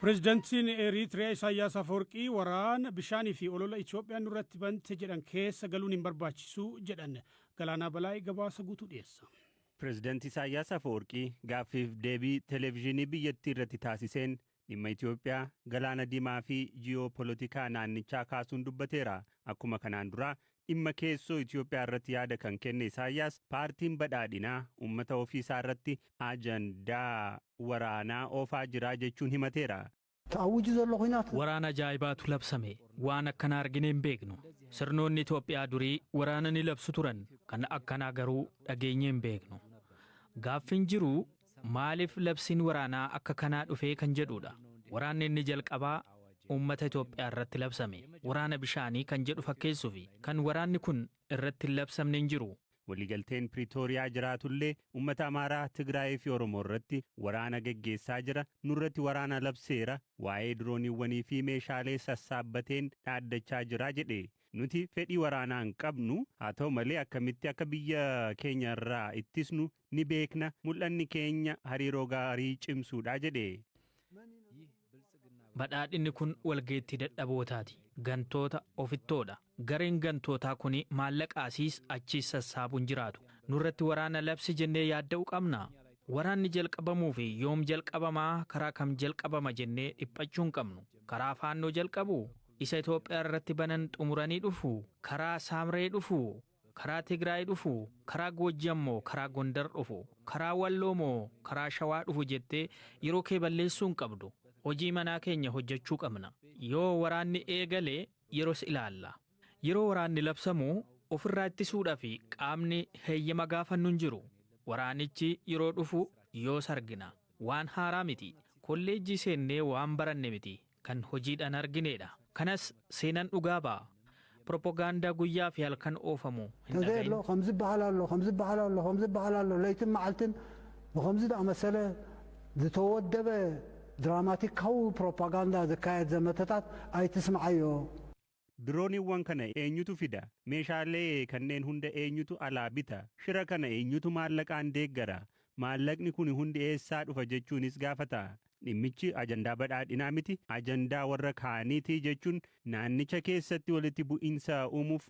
Pireezidantiin Eritiriyaa Isaayyaas Afwerqii waraana bishaanii fi olola Itoophiyaan irratti bante jedhan keessa galuun hin barbaachisu jedhan. Galaanaa Balaayii gabaasa guutuu dhiyeessa. Pireezidantii Isaayyaas Afwerqii gaaffiif deebii televezyiinii biyyattii irratti taasiseen dhimma Itoophiyaa galaana diimaa fi ji'oopolitikaa naannichaa kaasuun dubbateera. Akkuma kanaan dura dhimma keessoo Itoophiyaa irratti yaada kan kenne Isaayyaas paartiin badhaadhinaa uummata ofii isaa irratti ajandaa waraanaa oofaa jira jechuun himateera. Waraana ajaa'ibaatu labsame waan akkana argine hin beeknu. Sirnoonni Itoophiyaa durii waraana ni labsu turan kan akkanaa garuu dhageenye hin beeknu. Gaaffiin jiru maaliif labsiin waraanaa akka kanaa dhufee kan jedhudha. Waraanni inni jalqabaa uummata Itoophiyaa irratti labsame waraana bishaanii kan jedhu fakkeessuufi kan waraanni kun irratti hin labsamne hin jiru. Waliigalteen Piriitooriyaa jiraatullee uummata Amaaraa, Tigraayii fi Oromoo irratti waraana geggeessaa jira. Nurratti waraana labseera. Waa'ee dirooniiwwanii fi meeshaalee sassaabbateen dhaaddachaa jira jedhe. Nuti fedhii waraanaa hin qabnu. Haa ta'u malee akkamitti akka biyya keenya irraa ittisnu ni beekna. Mul'anni keenya hariiroo gaarii cimsuudha jedhe. Badhaadhinni kun walgeettii dadhabootaati. Gantoota ofittoodha. Gareen gantootaa kun maallaqaasiis achiis sassaabuun jiraatu. Nurratti waraana labsi jennee yaadda'uu qabna. Waraanni jalqabamuu fi yoom jalqabamaa karaa kam jalqabama jennee dhiphachuu hin qabnu. Karaa faannoo jalqabu isa Itoophiyaa irratti banan xumuranii dhufu. Karaa Saamree dhufu. Karaa Tigraay dhufu. Karaa Goojjam moo karaa Gondar dhufu. Karaa Walloo moo karaa Shawaa dhufu jettee yeroo kee balleessuu hin qabdu. Hojii manaa keenya hojjechuu qabna. Yoo waraanni eegalee yeroos ilaalla. Yeroo waraanni labsamu ofirraa ittisuudhaa fi qaamni heeyyama gaafannu hin jiru. Waraanichi yeroo dhufu yoos argina. Waan haaraa miti. Kolleejjii seennee waan baranne miti. Kan hojiidhaan argineedha. Kanas seenan dhugaa ba'a. Propagaandaa guyyaa fi halkan oofamu hin dhagahin. Diraamaatikawu propagaandaa zakaayat zamatatat aytisma'ayo. Dirooniiwwan kana eenyutu fida? Meeshaalee kanneen hunda eenyutu alaa bita? Shira kana eenyutu maallaqaan deeggara? Maallaqni kun hundi eessaa dhufa jechuunis gaafata. Dhimmichi ajandaa badhaadhinaa miti. Ajandaa warra kaaniitii jechuun naannicha keessatti walitti bu'iinsa uumuuf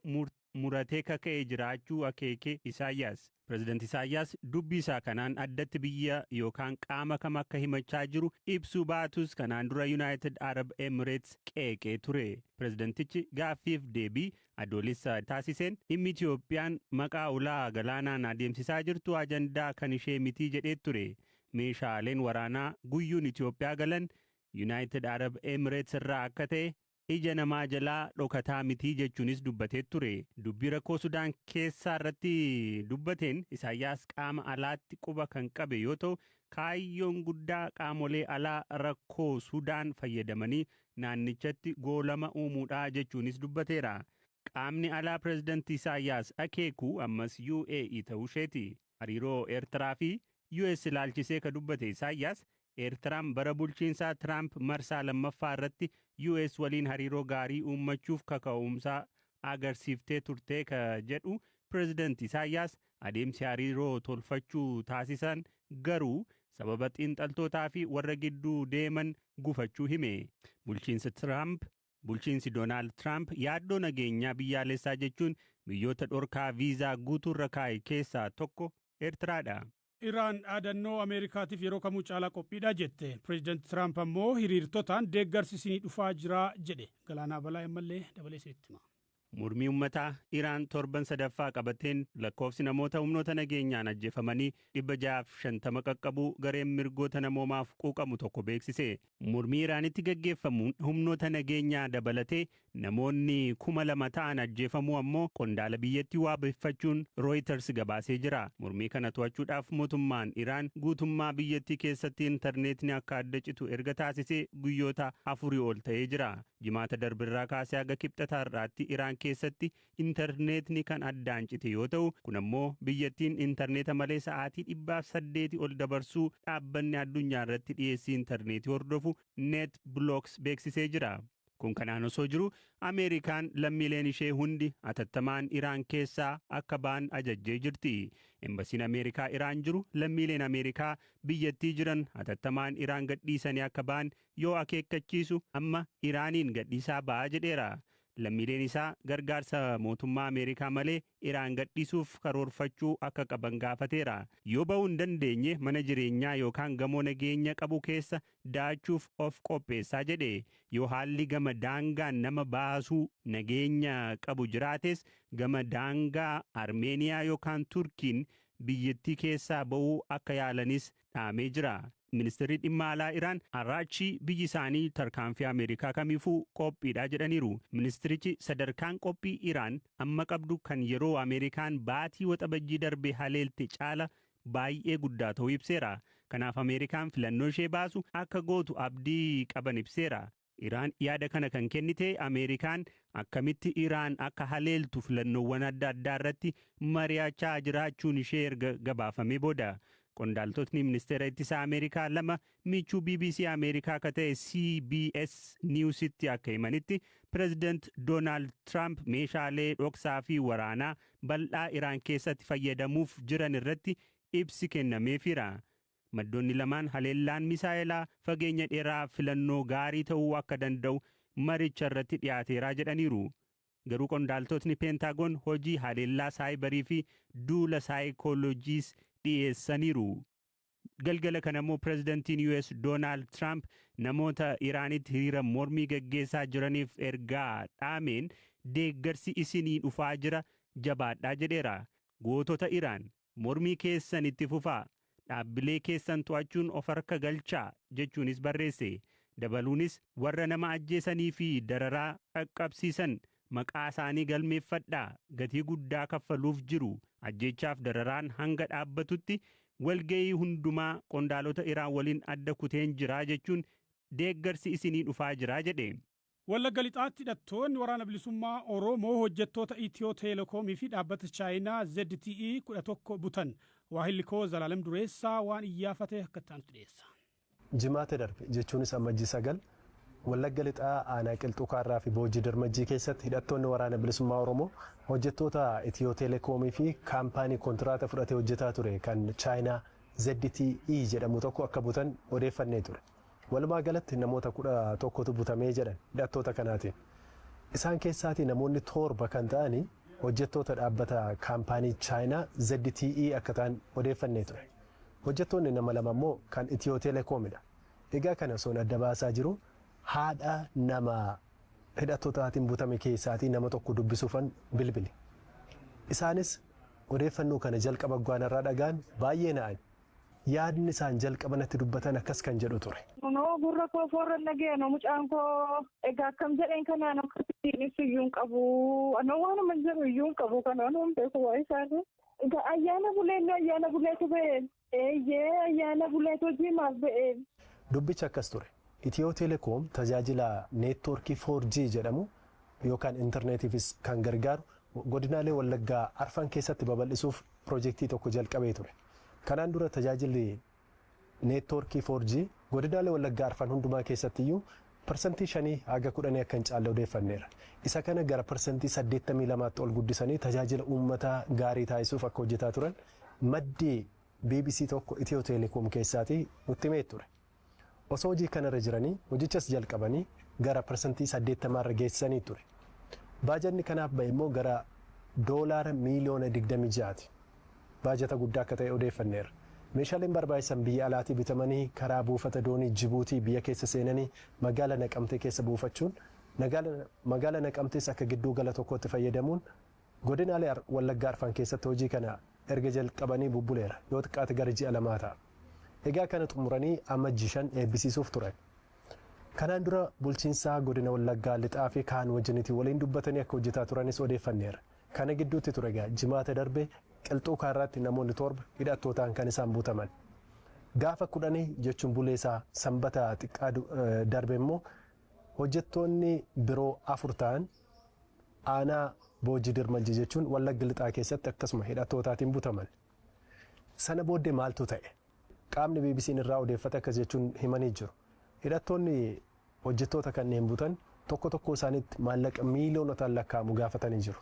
muratee kaka'ee jiraachuu akeeke Isaayyaas. Pireezidantii Isaayyaas dubbii isaa kanaan addatti biyya yookaan qaama kam akka himachaa jiru ibsuu baatus kanaan dura United Arab Emirates qeeqee ture. Pireezidantichi gaaffiif deebii adoolessa taasiseen dhimmi Itoophiyaan maqaa ulaa galaanaan adeemsisaa jirtu ajandaa kan ishee mitii jedhee ture. Meeshaaleen waraanaa guyyuun Itoophiyaa galan United Arab Emirates irraa akka ta'e ija namaa jalaa dhokataa mitii jechuunis dubbatee ture. Dubbii rakkoo Sudaan keessaa irratti dubbateen Isaayyaas qaama alaatti quba kan qabe yoo ta'u kaayyoon guddaa qaamolee alaa rakkoo Sudaan fayyadamanii naannichatti goolama uumuudha jechuunis dubbateera. Qaamni alaa pireezidantii Isaayyaas akeeku ammas UAE ta'uu isheeti. Hariiroo Eertiraa fi US ilaalchisee ka dubbate Isaayyaas Eertiraan bara bulchiinsaa Tiraamp marsaa lammaffaa irratti US waliin hariiroo gaarii uummachuuf kaka'umsaa agarsiiftee turtee ka jedhu pireezidantii Isaayyaas adeemsi hariiroo tolfachuu taasisan garuu sababa xiinxaltootaa fi warra gidduu deeman gufachuu hime. Bulchiinsi Doonaald Tiraamp yaaddoo nageenyaa biyyaalessaa jechuun biyyoota dhorkaa viizaa guutuurra kaa'e keessaa tokko Eertiraadha. Iraan dhaadannoo Ameerikaatiif yeroo kamuu caalaa qophiidha jette. Pireezidantii Tiraamp ammoo hiriirtotaan deeggarsi isinii dhufaa jira jedhe. Galaanaa Balaa ammallee dabalee seetti hima. Mormii uummataa Iraan torban sadaffaa qabateen lakkoofsi namoota humnoota nageenyaan ajjeefamanii 650 qaqqabuu gareen mirgoota namoomaaf quuqamu tokko beeksise. Mormii Iraanitti gaggeeffamuun humnoota nageenyaa dabalatee namoonni 2,000 ta'an ajjeefamuu ammoo qondaala biyyattii waabeffachuun Reuters gabaasee jira. Mormii kana to'achuudhaaf mootummaan Iraan guutummaa biyyattii keessatti intarneetni akka adda citu erga taasisee guyyoota 4 ol ta'ee jira. Jimaata darbirraa kaasee haga kibxataa irraatti Iraan keessatti intarneetni kan addaan cite yoo ta'u kun ammoo biyyattiin intarneeta malee sa'aatii 800 ol dabarsuu dhaabbanni addunyaa irratti dhiyeessii intarneetii hordofu NetBlocks beeksisee jira. Kun kanaan osoo jiru Ameerikaan lammiileen ishee hundi atattamaan Iraan keessaa akka ba'an ajajjee jirti. Embasiin Ameerikaa Iraan jiru lammiileen Ameerikaa biyyattii jiran atattamaan Iraan gadhiisanii akka ba'an yoo akeekkachiisu amma Iraaniin gadhiisaa ba'aa jedheera. Lammiileen isaa gargaarsa mootummaa Ameerikaa malee Iraan gadhiisuuf karoorfachuu akka qaban gaafateera. Yoo ba'uu hin dandeenye mana jireenyaa yookaan gamoo nageenya qabu keessa daachuuf of qopheessaa jedhe. Yoo haalli gama daangaan nama baasuu nageenya qabu jiraates gama daangaa Armeeniyaa yookaan Turkiin biyyattii keessaa ba'uu akka yaalanis dhaamee jira. Ministeerri dhimma alaa Iraan Araachii biyyi isaanii tarkaanfii Ameerikaa kamiifuu qophiidha jedhaniiru. Ministerichi sadarkaan qophii Iraan amma qabdu kan yeroo Ameerikaan baatii waxabajjii darbe haleelte caala baay'ee guddaa ta'uu ibseera. Kanaaf Ameerikaan filannoo ishee baasu akka gootu abdii qaban ibseera. Iraan yaada kana kan kennite Ameerikaan akkamitti Iraan akka haleeltu filannoowwan adda addaa irratti mari'achaa jiraachuun ishee erga gabaafamee booda. Qondaaltotni ministeera ittisaa Ameerikaa lama michuu BBC Ameerikaa akka ta'e CBS Newsitti akka himanitti Pireezidant Doonaald Tiraamp meeshaalee dhoksaa fi waraanaa bal'aa Iraan keessatti fayyadamuuf jiran irratti ibsi kennameefira. Maddoonni lamaan haleellaan misaa'elaa fageenya dheeraa filannoo gaarii ta'uu akka danda'u maricha irratti dhiyaateeraa jedhaniiru. Garuu qondaaltotni Peentaagoon hojii haleellaa saayibarii fi duula saayikooloojiis dhiyeessaniiru. Galgala kana immoo pireezidantiin US Doonaald Tiraamp namoota Iraanitti hiriira mormii gaggeessaa jiraniif ergaa dhaameen deeggarsi isinii dhufaa jira jabaadhaa jedheera. Gootota Iraan mormii keessan itti fufaa, dhaabbilee keessan to'achuun of harka galchaa jechuunis barreesse. Dabaluunis warra nama ajjeesanii fi dararaa qaqqabsiisan maqaa isaanii galmeeffadhaa, gatii guddaa kaffaluuf jiru. Ajjeechaaf dararaan hanga dhaabbatutti walga'ii hundumaa qondaalota Iraan waliin adda kuteen jiraa jechuun deeggarsi isinii dhufaa jiraa jedhe. Wallagga lixaatti hidhattoonni waraana bilisummaa Oromoo hojjettoota Itiyoo Teelekoomii fi dhaabbata Chaayinaa ZTE 11 butan. Waahilli koo Zalaalam Dureessaa waan iyyaafate akka ta'antu dhiyeessa. Jimaata darbe jechuunis amajjii 9 Wallagga lixaa aanaa qilxuu kaarraa fi boojii darmajjii keessatti hidhattoonni waraana bilisummaa Oromoo hojjettoota Itiyoo Teelekoomii fi kaampaanii kontiraata fudhatee hojjetaa ture kan Chaayinaa ZTE jedhamu tokko akka butan odeeffannee ture. Walumaa galatti namoota 11tu butamee jedhan hidhattoota kanaatiin. Isaan keessaatii namoonni 7 kan ta'anii hojjettoota dhaabbata kaampaanii Chaayinaa ZTE akka ta'an odeeffannee ture. Hojjettoonni nama 2 immoo kan Itiyoo Teelekoomidha. Egaa kana osoo adda baasaa jiru haadha nama hidhattootaatiin butame keessaatii nama tokko dubbisuufan bilbile. Isaanis odeeffannoo kana jalqaba gwaanarraa dhagaan baay'ee na'an. Yaadni isaan jalqabanatti dubbatan akkas kan jedhu ture. Noo gurra koo foorra nageeno mucaan koo egaa akkam jedheen kanaan akkasitti ibsu iyyuu qabu. Anoo waanuma jedhu iyyuu qabu kanaan hundee koo waa isaanii. Egaa ayyaana buleetu ba'e. Eeyyee ayyaana buleetu hojii maaf ba'e. Dubbichi akkas ture. Itiyoo Teelekoom tajaajila neetwoorkii 4G jedhamu yookaan intarneetiifis kan gargaaru godinaalee Wallaggaa arfan keessatti babal'isuuf piroojeektii tokko jalqabee ture. Kanaan dura tajaajilli neetwoorkii 4G godinaalee Wallaggaa arfan hundumaa keessattiyyuu parsantii 5 haga 10 akka hin caalle odeeffanneera. Isa kana gara parsantii 82tti ol guddisanii tajaajila uummataa gaarii taasisuuf akka hojjetaa turan maddii BBC tokko Itiyoo Teelekoom keessaatii nutti himee ture. Osoo hojii kanarra jiranii hojichas jalqabanii gara parsantii 80 irra geessisanii ture. Baajanni kanaaf ba'e immoo gara doolaara miiliyoona 26ti. Baajata guddaa akka ta'e odeeffanneera. Meeshaaleen barbaachisan biyya alaatii bitamanii karaa buufata doonii Jibuutii biyya keessa seenanii magaala Naqamtee keessa buufachuun magaala Naqamtees akka gidduu gala tokkotti fayyadamuun godinaalee Wallaggaa arfan keessatti hojii kana erga jalqabanii bubbuleera. Yoo xiqqaate gara ji'a 2 ta'a. Egaa kana xumuranii amajjii 5 eebbisiisuuf turan. Kanaan dura bulchiinsaa godina Wallaggaa lixaa fi kaan wajjinitii waliin dubbatanii akka hojjetaa turanis odeeffanneera. Kana gidduutti ture egaa jimaata darbe qilxuu kaarraatti namoonni 7 hidhattootaan kan isaan butaman. Gaafa 10 jechuun buleesaa sanbata xiqqaa darbe immoo hojjettoonni biroo 4 ta'an aanaa boojii dirmajii jechuun Wallagga lixaa keessatti akkasuma hidhattootaatiin butaman. Sana booddee maaltu ta'e? Qaamni BBC'n irraa odeeffate akkas jechuun himanii jiru. Hidhattoonni hojjettoota kanneen butan tokko isaaniitti maallaqa miiliyoonota lakkaa'amu gaafatanii jiru.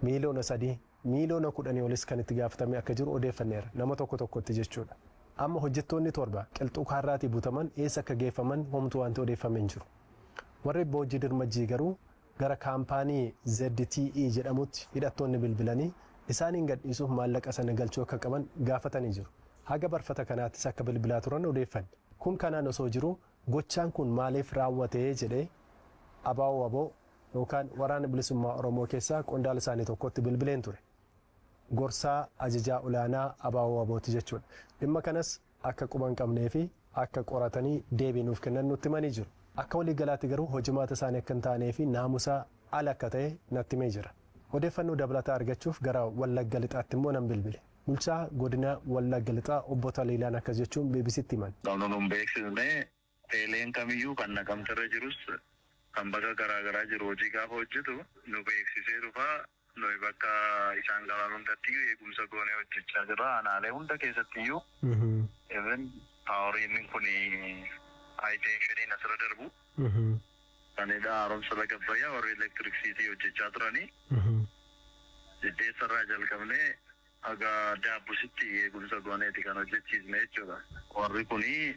Miiliyoona 3 miiliyoona 10 olis kan itti gaafatame akka jiru odeeffanneera nama tokkotti jechuudha. Amma hojjettoonni 7 qilxuu kaarraatii butaman eessa akka geeffaman homtuu wanti odeeffamee hin jiru. Warri boojii dirmajjii garuu gara kaampaanii ZTE jedhamutti hidhattoonni bilbilanii isaaniin gadhiisuuf maallaqa sana galchuu akka qaban gaafatanii jiru. Haga barfata kanaattis akka bilbilaa turan odeeffanne. Kun kanaan osoo jiru gochaan kun maaliif raawwatee jedhee ABO yookaan waraana bilisummaa Oromoo keessaa qondaala isaanii tokkotti bilbileen ture. Gorsaa ajajaa olaanaa ABO'ti jechuudha. Dhimma kanas akka quban qabnee fi akka qoratanii deebii nuuf kennan nutti himanii jiru. Akka waliigalaatti garuu hojimaata isaanii akka hin taanee fi naamusaa ala akka ta'e natti himee jira. Odeeffannoo dabalataa argachuuf gara Wallagga Lixaatti immoo nan bilbile. Bulchaa godina Wallagga Lixaa obbo Taliilaan akkas jechuun BBCtti himan. Qaamoleen beeksisnee teeleen kamiyyuu kan naqamtarra jirus kan bakka garaagaraa jiru hojii gaafa hojjetu nu beeksisee dhufaa nuyi bakka isaan qaban hundatti eegumsa goonee hojjechaa jirra. Aanaalee hunda keessattiyyuu even paawuriin kun haayiteenshiniin asirra darbu kanidha haaromsa laga Abbayyaa warri elektiriksiitii hojjechaa turanii deddeessarraa jalqabnee aga daabbusitti eegumsa gooneeti kan hojjechiisne jechuudha. Warri kunii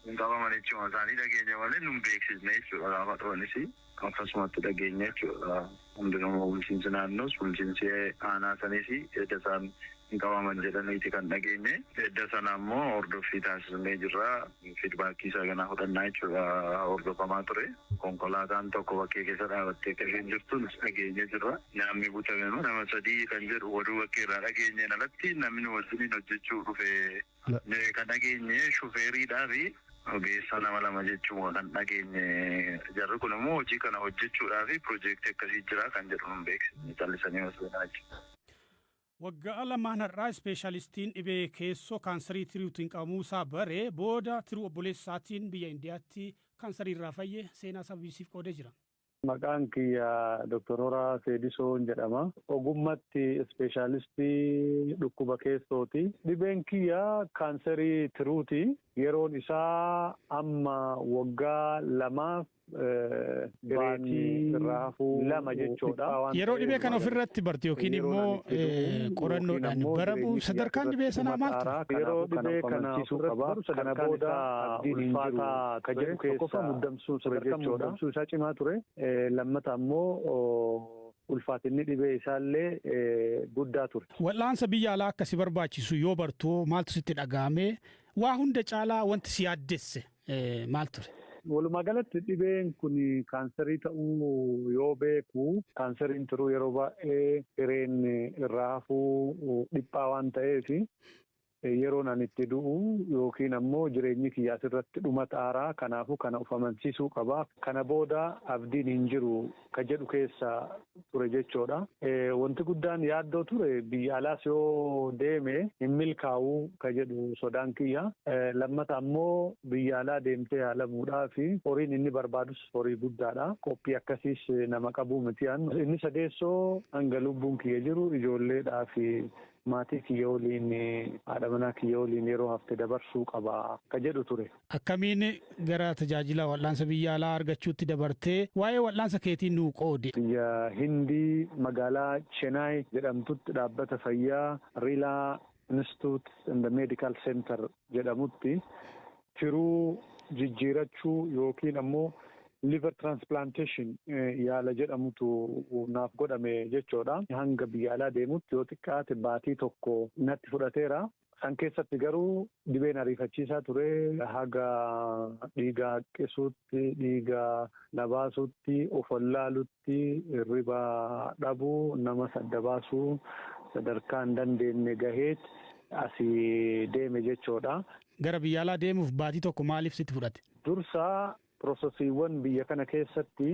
hin qabaman jechuudha isaanii dhageenya malee nun beeksisne jechuudha gaafa dhufanis akkasumatti dhageenya jechuudha. Hundinuu bulchiinsi naannoos bulchiinsi aanaa sanis edda isaan hin qabaman jedhaniiti kan dhageenye. Edda sana ammoo hordoffii taasisnee jirra. Fiidbaakii isaa ganaa fudhannaa jechuudha hordofamaa ture. Konkolaataan tokko bakkee keessa dhaabattee akka isheen jirtu dhageenye jirra. Namni butame nama 3 kan jedhu oduu bakkee irraa dhageenyeen alatti namni wajjiniin hojjechuu dhufe kan dhageenye shufeeriidhaa fi ogeessa nama 2 jechuun kan dhageenye. Jarri kun immoo hojii kana hojjechuudhaa fi piroojeektii akkasii jira kan jedhu nun beeksisne callisanii osoo jechuudha. Waggaa lamaan har'aa ispeeshaalistiin dhibee keessoo kaansarii tiriitiin qabamuusaa baree booda tiruu obboleessaatiin biyya Indiyaatti kaansarii irraa fayye seenaa sababiisiif qoodee jira. Maqaan kiyya Dr. Horaa Seedisoon jedhama. Ogummatti ispeeshaalistii dhukkuba keessooti. Dhibeen kiyya kaansarii tiruuti. Yeroon isaa amma waggaa 2 baatii raafuu 2 jechuudha. Yeroo dhibee kana ofirratti barti yookiin immoo qorannoodhaan baramu sadarkaan dhibee sanaa maaltu? Yeroo dhibee kana ofirratti kana booda ulfaataa ka jedhu keessa muddamsuu isaa cimaa ture. Lammata ammoo ulfaatinni dhibee isaallee guddaa ture. Wal'aansa biyya alaa akka si barbaachisu yoo bartu maaltu sitti dhaga'ame? Waa hunda caalaa wanti si yaaddesse maal ture? Walumaa galatti dhibeen kun kaansarii ta'uu yoo beeku kaansariin turuu yeroo baay'ee hireen irraa hafuu dhiphaa waan ta'eef yeroon ani itti du'u yookiin ammoo jireenyi kiyya asirratti dhumataaraa kanaafuu kana of amansiisuu qaba. Kana booda abdiin hin jiru ka jedhu keessa ture jechuudha. Wanti guddaan yaaddoo ture biyya alaas yoo deeme hin milkaa'uu ka jedhu sodaan kiyya. Lammata ammoo biyya alaa deemtee yaalamuudhaa fi horiin inni barbaadus horii guddaadha. Qophii akkasiis nama qabuu miti. Inni sadeessoo hanga lubbuun kiyya jiru ijoolleedhaa fi maatii kiyya waliin haadha manaa kiyya waliin yeroo hafte dabarsuu qaba ka jedhu ture. Akkamiin gara tajaajila wal'aansa biyya alaa argachuutti dabartee waa'ee wal'aansa keetiin nuu qoode? Biyya Hindii magaalaa Chennai jedhamtutti dhaabbata fayyaa Rila Institute and Medical Center jedhamutti tiruu jijjiirachuu yookiin ammoo liver transplantation yaala jedhamutu naaf godhame jechuudha. Hanga biyya alaa deemutti yoo xiqqaate baatii tokko natti fudhateera. San keessatti garuu dhibeen ariifachiisaa ture. Haga dhiiga haqqisuutti, dhiiga nabaasuutti, of wallaalutti, hirriba dhabuu, nama sadda baasuu sadarkaa hin dandeenye gaheet asii deeme jechuudha. Gara biyya alaa deemuuf baatii tokko maaliif sitti fudhate? Dursaa Prosesiiwwan biyya kana keessatti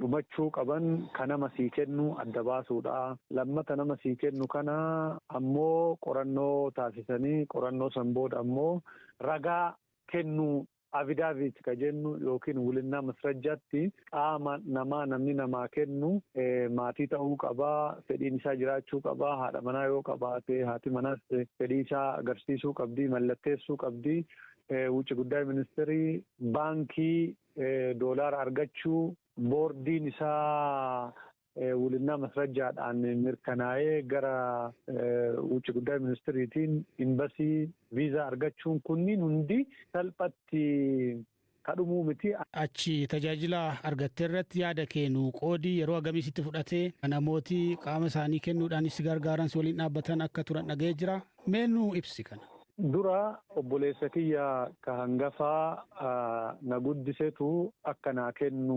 dhumachuu qaban kan nama sii kennu adda baasuudha. Lammata nama sii kennu kana ammoo qorannoo taasisanii qorannoo san booda ammoo ragaa kennu afidaavit ka jennu yookiin wulinnaa masrajjaatti qaama namaa namni namaa kennu maatii ta'uu qabaa, fedhiin isaa jiraachuu qabaa, haadha manaa yoo qabaate haati manaas fedhii isaa agarsiisuu qabdi, mallatteessuu qabdi. Wucci guddaa ministeerii baankii doolaara argachuu boordiin isaa wulinaa masrajjaadhaan mirkanaa'ee gara wucci guddaa ministiriitiin imbasii viizaa argachuun kunniin hundi salphatti kadhumuu miti. Achi tajaajila argattee irratti yaada kennu qoodii yeroo hagamii sitti fudhatee namooti qaama isaanii kennuudhaanis gargaaran si waliin dhaabbatan akka turan dhaga'ee jira. Meenuu ibsi kana. Dura obboleessa kiyya ka hangafaa na guddisetu akka naa kennu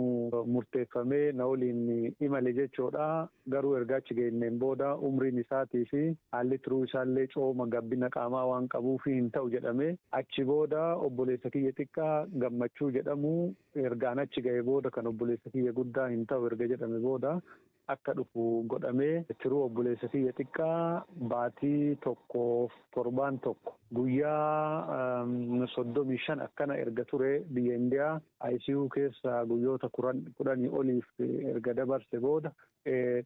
murteeffamee na waliin imale jechuudha. Garuu erga achi geenneen booda umriin isaatii fi haalli turuu isaallee cooma gabbina qaamaa waan qabuuf hin ta'u jedhamee achi booda obboleessa kiyya xiqqaa gammachuu jedhamu ergaan achi ga'e booda kan obboleessa kiyya guddaa hin ta'u erga jedhame booda akka dhufu godhamee turuu obboleessa kiyya xiqqaa baatii tokkoof torbaan tokko guyyaa 35 akkana erga ture biyya Indiyaa ICU keessa guyyoota 10 oliif erga dabarse booda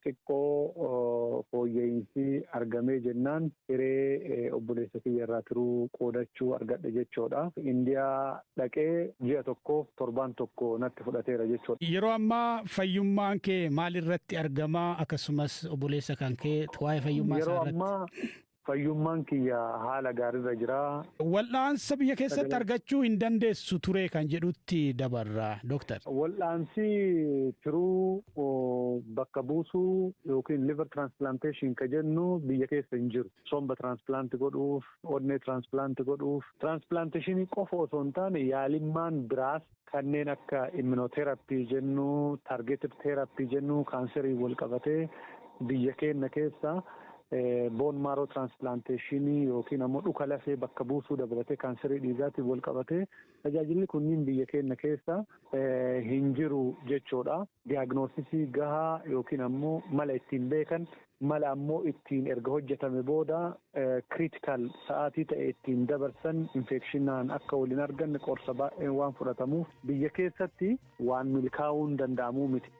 xiqqoo fooyya'insi argamee jennaan hiree obboleessa kiyya irraa turuu qoodachuu argadhe jechuudha. Indiyaa dhaqee ji'a tokkoof torbaan tokko natti fudhateera jechuudha. Yeroo ammaa fayyummaan kee maalirratti argamaa akkasumas obboleessa kan kee waa'ee fayyummaa isaa irratti? Yeroo ammaa fayyummaan kiyya haala gaariirra jira. Wal'aansa biyya keessatti argachuu hin dandeessu ture kan jedhutti dabarra dooktar. Wal'aansi turuu bakka buusuu yookiin liver transplantation ka jennu biyya keessa hin jiru. Somba transplant godhuuf, onnee transplant godhuuf, transplantationii qofa osoo hin taane yaalimmaan biraas kanneen akka immunotherapy jennu, targeted therapy jennu kaanserii wal qabatee biyya keenya keessa bone marrow transplantation yookiin ammoo dhuka lafee bakka buusuu dabalatee kaanserii dhiigaatiin wal qabatee tajaajilli kunniin biyya keenya keessa hin jiru jechuudha. Diagnoosisii gahaa yookiin ammoo mala ittiin beekan mala ammoo ittiin erga hojjetame booda critical sa'aatii ta'e ittiin dabarsan infekshinaan akka waliin arganne qorsa baay'een waan fudhatamuuf biyya keessatti waan milkaa'uu hin danda'amuu miti.